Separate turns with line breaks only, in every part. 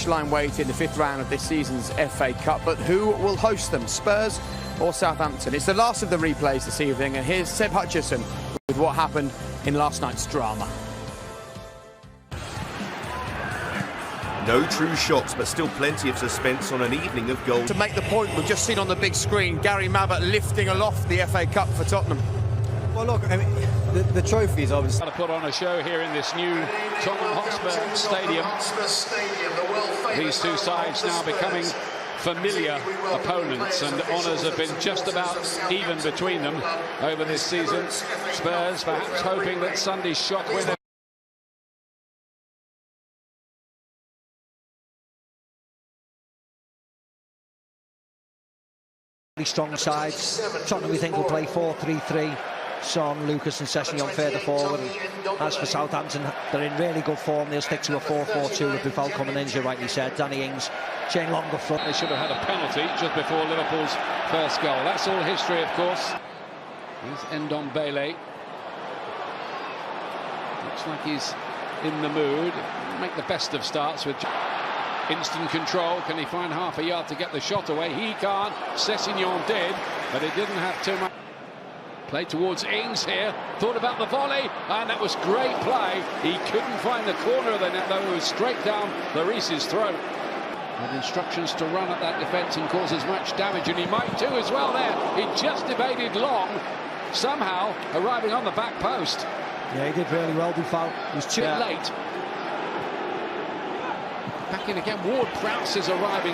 Line wait in the fifth round of this season's FA Cup, but who will host them, Spurs or Southampton? It's the last of the replays this evening, and here's Seb Hutchison with what happened in last night's drama.
No true shocks, but still plenty of suspense on an evening of goals.
To make the point we've just seen on the big screen, Gary Mabbutt lifting aloft the FA Cup for Tottenham.
Well, look, I mean, the trophies obviously.
To put on a show here in this new Tottenham Hotspur Stadium. These two sides now becoming familiar opponents, and honours have been just about even between them over this season. Spurs perhaps hoping that Sunday's shock winner.
Strong sides. Tottenham, we think, will play 4-3-3. Son, Lucas and Sessegnon further forward. As for Southampton, they're in really good form. They'll stick to a 4-4-2 with Buffal coming in, as you rightly said. Danny Ings, Shane Long up front.
They should have had a penalty just before Liverpool's first goal. That's all history, of course. Here's Ndombele. Looks like he's in the mood. Make the best of starts with instant control. Can he find half a yard to get the shot away? He can't. Sessegnon did, but it didn't have too much. Play towards Ings here. Thought about the volley, and that was great play. He couldn't find the corner of the net, though. It was straight down Lloris's throat. With instructions to run at that defence and cause as much damage, and he might do as well there. He just evaded Long, somehow arriving on the back post.
Yeah, he did really well, Buffal.
He was too late. Back in again. Ward-Prowse is arriving.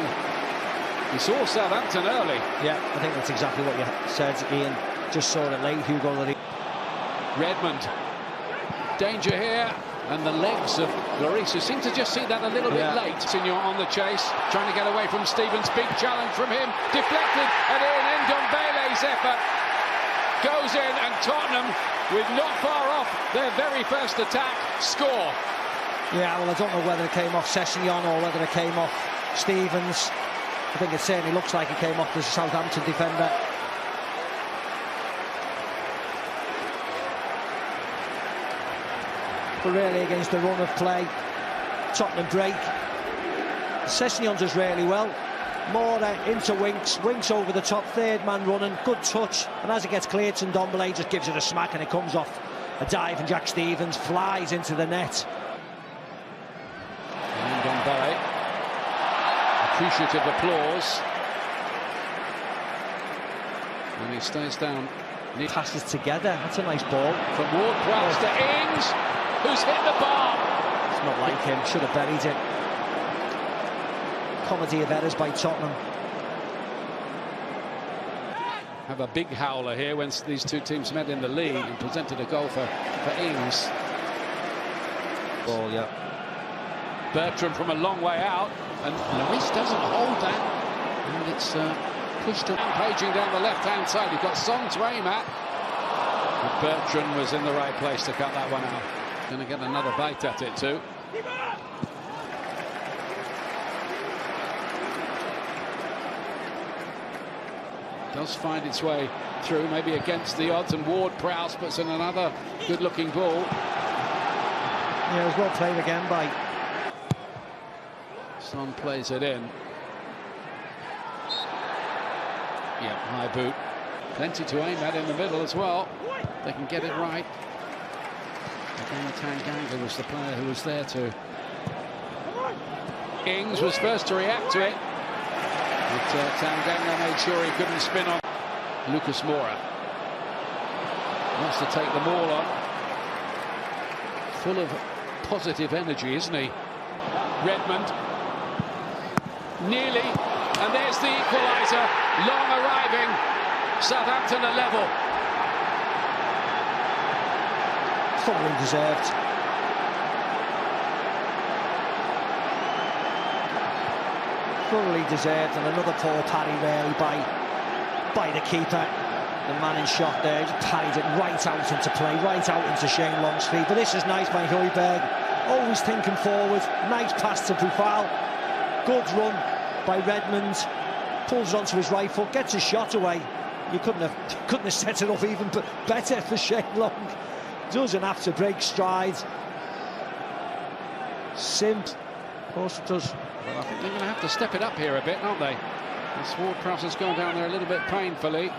He saw Southampton early.
Yeah, I think that's exactly what you said, Ian. Just saw it late. Hugo Lloris.
Redmond. Danger here. And the legs of Lloris, who seem to just see that a little bit late. Senior on the chase, trying to get away from Stevens. Big challenge from him. Deflected, and in Ndombele's effort goes in, and Tottenham, with not far off their very first attack, score.
Yeah, well, I don't know whether it came off Sessegnon or whether it came off Stevens. I think it certainly looks like it came off the Southampton defender. But really, against the run of play, Tottenham break. Sessegnon does really well. More into Winks over the top, third man running, good touch, and as it gets cleared, Ndombele just gives it a smack and it comes off a dive, and Jack Stevens flies into the net.
Ndombele, appreciative applause, and he stays down.
Passes together, that's a nice ball.
From Ward-Prowse to Ings, who's hit the bar.
It's not like him, should have buried it. Comedy of errors by Tottenham.
Have a big howler here when these two teams met in the league and presented a goal for Ings.
Ball, yeah.
Bertrand from a long way out, and Lloris doesn't hold that, and it's pushed up, paging down the left-hand side. You've got Son to aim at, but Bertrand was in the right place to cut that one out. Going to get another bite at it too. Does find its way through, maybe against the odds, and Ward-Prowse puts in another good-looking ball.
Yeah, it was well played again by
Son plays it in. Yeah, high boot. Plenty to aim at in the middle as well. They can get it right. Again, Tanganga was the player who was there too. Ings was first to react to it. But Tanganga made sure he couldn't spin on. Lucas Moura wants to take the ball on. Full of positive energy, isn't he? Redmond. Nearly. And there's the equaliser. Long arriving. Southampton are level.
thoroughly deserved. Thoroughly deserved, and another poor parry really by the keeper. The man in shot there, just parried it right out into play, right out into Shane Long's feet. But this is nice by Højbjerg, always thinking forward. Nice pass to Buffal, good run by Redmond, pulls onto his right foot, gets his shot away. You couldn't have set it up even better for Shane Long. Doesn't have to break stride. Of course it does.
Well, I think they're going to have to step it up here a bit, aren't they? This Ward-Prowse has gone down there a little bit painfully.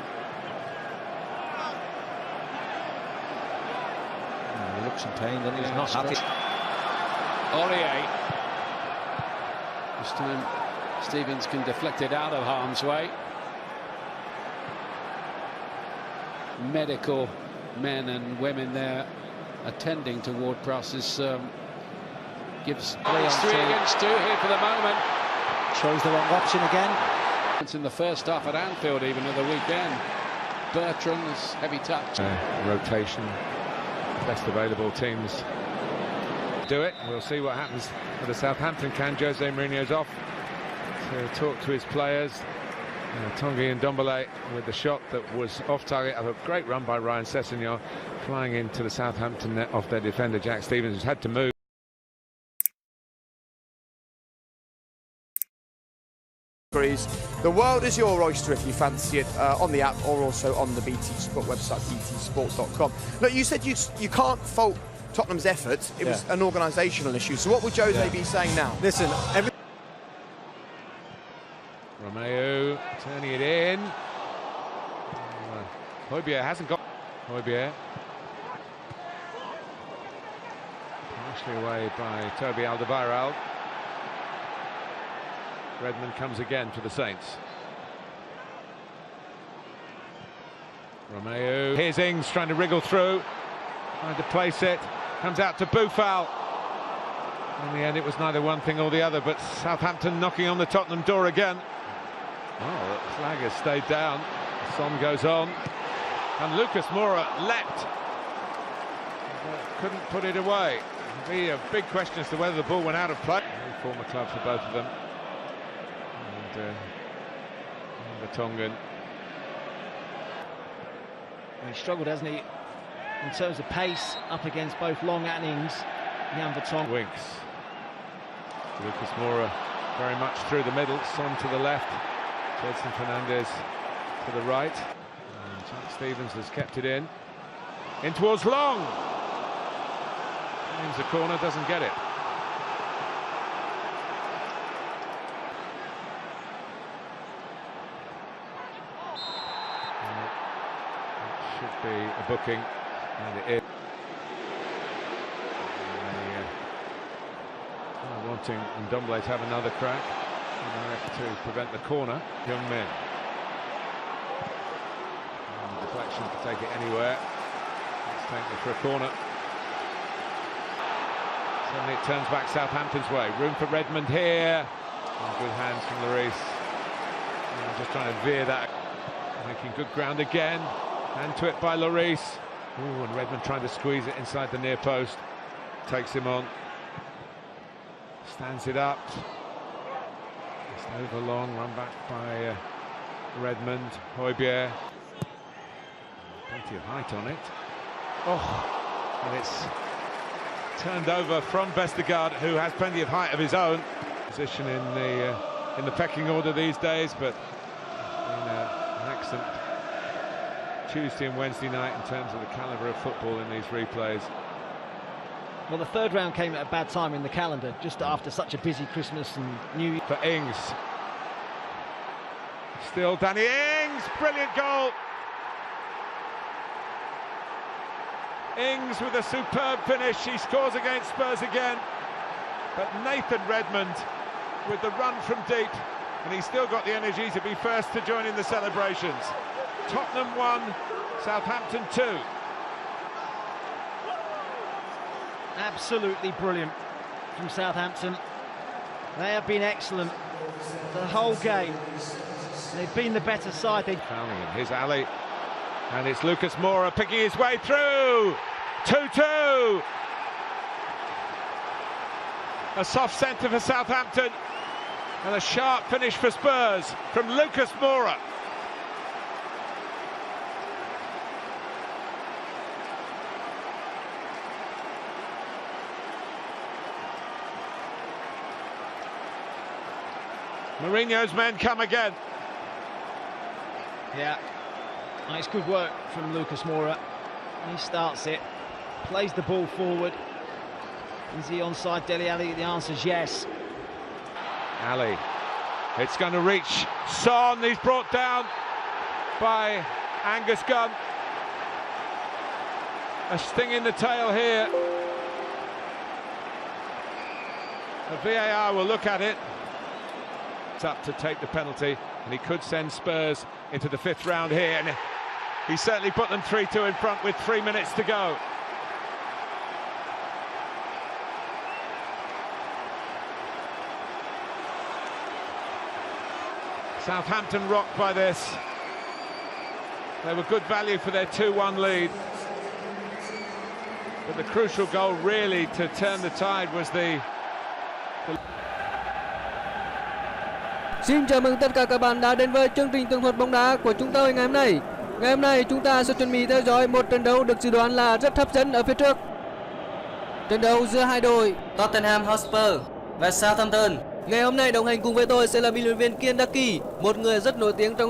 He looks in pain, doesn't he? He's not happy.
Aurier. This time Stevens can deflect it out of harm's way. Medical men and women there attending to Ward-Prowse's gives 3 against 2 here for the moment.
Chose the wrong option again.
It's in the first half at Anfield, even at the weekend. Bertrand's heavy touch.
Rotation, best available teams do it. We'll see what happens for the Southampton can. Jose Mourinho's off to talk to his players. Tanguy and Ndombele with the shot that was off target. A great run by Ryan Sessegnon, flying into the Southampton net off their defender Jack Stevens, who's had to move.
The world is your oyster if you fancy it, on the app or also on the BT Sport website, btsport.com. Look, you said you can't fault Tottenham's effort. It was an organisational issue. So what would Jose be saying now?
Listen,
Romeo turning it in. Højbjerg hasn't got Højbjerg. Partially away by Toby Alderweireld. Redmond comes again for the Saints. Romeo. Here's Ings trying to wriggle through, trying to place it. Comes out to Boufal. In the end, it was neither one thing or the other, but Southampton knocking on the Tottenham door again. Oh, the flag has stayed down. Son goes on. And Lucas Moura leapt. But couldn't put it away. It'll be a big question as to whether the ball went out of play. Former club for both of them. And Vertonghen.
He struggled, hasn't he, in terms of pace up against both Long and Ings. Jan Vertonghen.
Winks. Lucas Moura very much through the middle. Son to the left. Edson Fernandez to the right. And Jack Stevens has kept it in towards Long. Aims the corner, doesn't get it. It should be a booking, and it is. Wanting Ndombele to have another crack. To prevent the corner. Young men. And the deflection to take it anywhere. Let's take it for a corner. Suddenly it turns back Southampton's way. Room for Redmond here. And good hands from Lloris. Just trying to veer that. Making good ground again. Hand to it by Lloris. Ooh, and Redmond trying to squeeze it inside the near post. Takes him on. Stands it up. Over long, run back by Redmond. Højbjerg. Plenty of height on it. Oh, and it's turned over from Vestergaard, who has plenty of height of his own. Position in the pecking order these days, but it's been an excellent Tuesday and Wednesday night in terms of the calibre of football in these replays.
Well, the third round came at a bad time in the calendar, just after such a busy Christmas and New Year.
For Ings. Still Danny Ings, brilliant goal. Ings with a superb finish, he scores against Spurs again. But Nathan Redmond with the run from deep, and he's still got the energy to be first to join in the celebrations. Tottenham 1, Southampton 2.
Absolutely brilliant from Southampton. They have been excellent the whole game. They've been the better side.
Fouling in his alley, and it's Lucas Moura picking his way through. 2-2. A soft centre for Southampton, and a sharp finish for Spurs from Lucas Moura. Mourinho's men come again.
Yeah, nice good work from Lucas Moura. He starts it, plays the ball forward. Is he onside Dele Alli? The answer is yes.
Ali. It's going to reach Son. He's brought down by Angus Gunn. A sting in the tail here. The VAR will look at it. It's up to take the penalty, and he could send Spurs into the 5th round here. And he certainly put them 3-2 in front with 3 minutes to go. Southampton rocked by this. They were good value for their 2-1 lead. But the crucial goal really to turn the tide was the...
Xin chào mừng tất cả các bạn đã đến với chương trình tường thuật bóng đá của chúng tôi ngày hôm nay. Ngày hôm nay chúng ta sẽ chuẩn bị theo dõi một trận đấu được dự đoán là rất hấp dẫn ở phía trước. Trận đấu giữa hai đội
Tottenham Hotspur và Southampton.
Ngày hôm nay đồng hành cùng với tôi sẽ là bình luận viên Kiên Đắc Kỳ, một người rất nổi tiếng trong